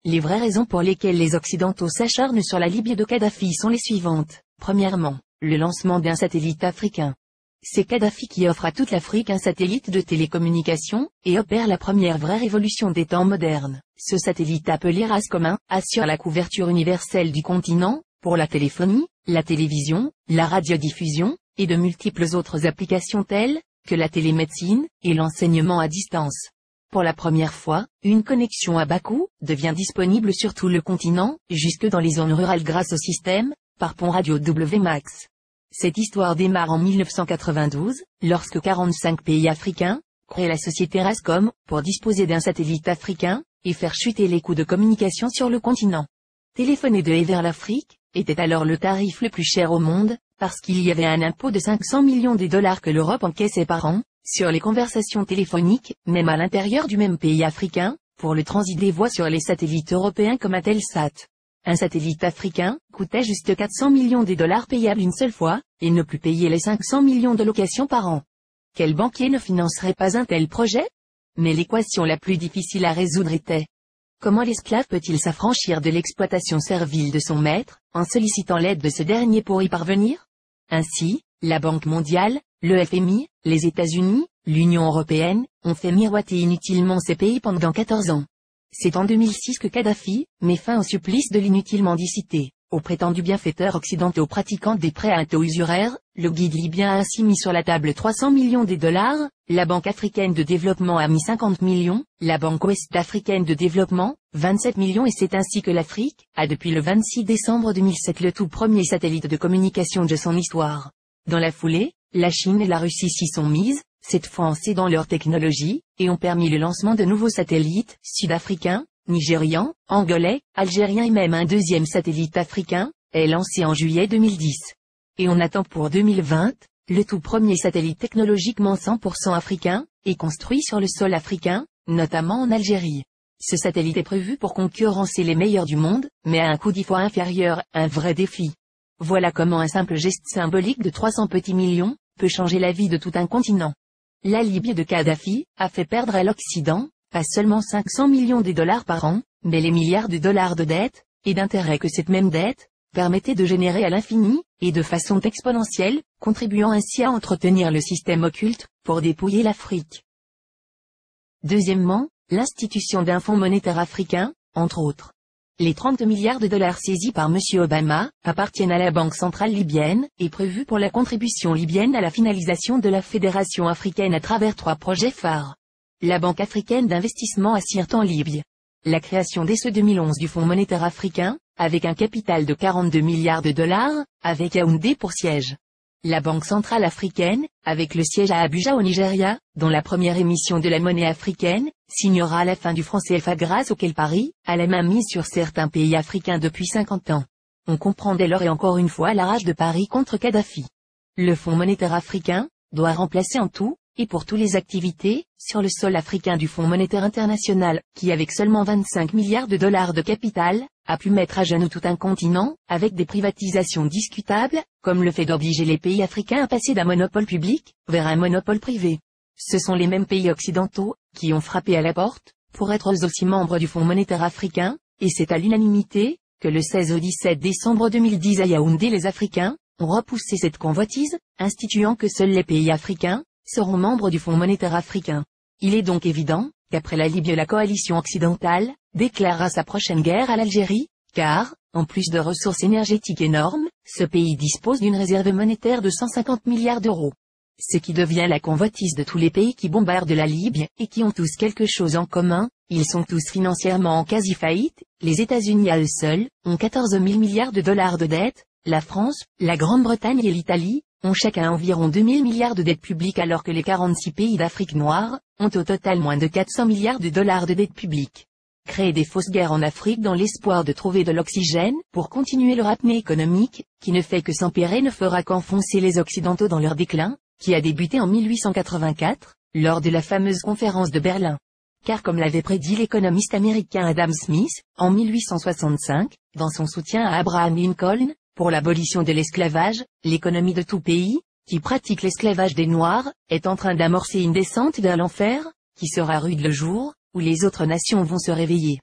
les vraies raisons pour lesquelles les Occidentaux s'acharnent sur la Libye de Kadhafi sont les suivantes. Premièrement, le lancement d'un satellite africain. C'est Kadhafi qui offre à toute l'Afrique un satellite de télécommunication, et opère la première vraie révolution des temps modernes. Ce satellite appelé RASCOM assure la couverture universelle du continent, pour la téléphonie, la télévision, la radiodiffusion, et de multiples autres applications telles que la télémédecine et l'enseignement à distance. Pour la première fois, une connexion à bas coût devient disponible sur tout le continent, jusque dans les zones rurales grâce au système, par pont radio WMAX. Cette histoire démarre en 1992, lorsque 45 pays africains créent la société RASCOM pour disposer d'un satellite africain et faire chuter les coûts de communication sur le continent. Téléphoner de et vers l'Afrique était alors le tarif le plus cher au monde, parce qu'il y avait un impôt de 500 millions de dollars que l'Europe encaissait par an sur les conversations téléphoniques, même à l'intérieur du même pays africain, pour le transit des voix sur les satellites européens comme Intelsat. Un satellite africain coûtait juste 400 millions de dollars payables une seule fois, et ne plus payer les 500 millions de locations par an. Quel banquier ne financerait pas un tel projet? Mais l'équation la plus difficile à résoudre était: comment l'esclave peut-il s'affranchir de l'exploitation servile de son maître, en sollicitant l'aide de ce dernier pour y parvenir? Ainsi, la Banque mondiale, le FMI, les États-Unis, l'Union européenne, ont fait miroiter inutilement ces pays pendant 14 ans. C'est en 2006 que Kadhafi met fin au supplice de l'inutile mendicité. Aux prétendus bienfaiteurs occidentaux pratiquant des prêts à taux usuraires, le guide libyen a ainsi mis sur la table 300 millions de dollars, la Banque africaine de développement a mis 50 millions, la Banque ouest-africaine de développement, 27 millions, et c'est ainsi que l'Afrique a depuis le 26 décembre 2007 le tout premier satellite de communication de son histoire. Dans la foulée, la Chine et la Russie s'y sont mises, cette fois en cédant leur technologie, et ont permis le lancement de nouveaux satellites sud-africains, nigérians, angolais, algériens, et même un deuxième satellite africain est lancé en juillet 2010. Et on attend pour 2020, le tout premier satellite technologiquement 100% africain, est construit sur le sol africain, notamment en Algérie. Ce satellite est prévu pour concurrencer les meilleurs du monde, mais à un coût 10 fois inférieur, un vrai défi. Voilà comment un simple geste symbolique de 300 petits millions peut changer la vie de tout un continent. La Libye de Kadhafi a fait perdre à l'Occident, pas seulement 500 millions de dollars par an, mais les milliards de dollars de dettes, et d'intérêts que cette même dette permettait de générer à l'infini, et de façon exponentielle, contribuant ainsi à entretenir le système occulte, pour dépouiller l'Afrique. Deuxièmement, l'institution d'un fonds monétaire africain, entre autres. Les 30 milliards de dollars saisis par M. Obama appartiennent à la Banque centrale libyenne, et prévus pour la contribution libyenne à la finalisation de la Fédération africaine à travers 3 projets phares. La Banque africaine d'investissement à Sirte en Libye. La création dès ce 2011 du Fonds monétaire africain, avec un capital de 42 milliards de dollars, avec Yaoundé pour siège. La Banque centrale africaine, avec le siège à Abuja au Nigeria, dont la première émission de la monnaie africaine, signera à la fin du franc CFA grâce auquel Paris a la main mise sur certains pays africains depuis 50 ans. On comprend dès lors et encore une fois la rage de Paris contre Kadhafi. Le Fonds monétaire africain doit remplacer en tout, et pour toutes les activités, sur le sol africain du Fonds monétaire international, qui avec seulement 25 milliards de dollars de capital, a pu mettre à genoux tout un continent, avec des privatisations discutables, comme le fait d'obliger les pays africains à passer d'un monopole public vers un monopole privé. Ce sont les mêmes pays occidentaux qui ont frappé à la porte, pour être aussi membres du Fonds monétaire africain, et c'est à l'unanimité que le 16 au 17 décembre 2010 à Yaoundé les Africains ont repoussé cette convoitise, instituant que seuls les pays africains seront membres du Fonds monétaire africain. Il est donc évident qu'après la Libye la coalition occidentale déclarera sa prochaine guerre à l'Algérie, car, en plus de ressources énergétiques énormes, ce pays dispose d'une réserve monétaire de 150 milliards d'euros. Ce qui devient la convoitise de tous les pays qui bombardent la Libye, et qui ont tous quelque chose en commun, ils sont tous financièrement en quasi-faillite, les États-Unis à eux seuls ont 14 000 milliards de dollars de dettes, la France, la Grande-Bretagne et l'Italie ont chacun environ 2 000 milliards de dettes publiques alors que les 46 pays d'Afrique noire ont au total moins de 400 milliards de dollars de dettes publiques. Créer des fausses guerres en Afrique dans l'espoir de trouver de l'oxygène pour continuer leur apnée économique, qui ne fait que s'empirer, ne fera qu'enfoncer les Occidentaux dans leur déclin, qui a débuté en 1884, lors de la fameuse conférence de Berlin. Car comme l'avait prédit l'économiste américain Adam Smith, en 1865, dans son soutien à Abraham Lincoln, pour l'abolition de l'esclavage, l'économie de tout pays, qui pratique l'esclavage des Noirs, est en train d'amorcer une descente vers l'enfer, qui sera rude le jour où les autres nations vont se réveiller.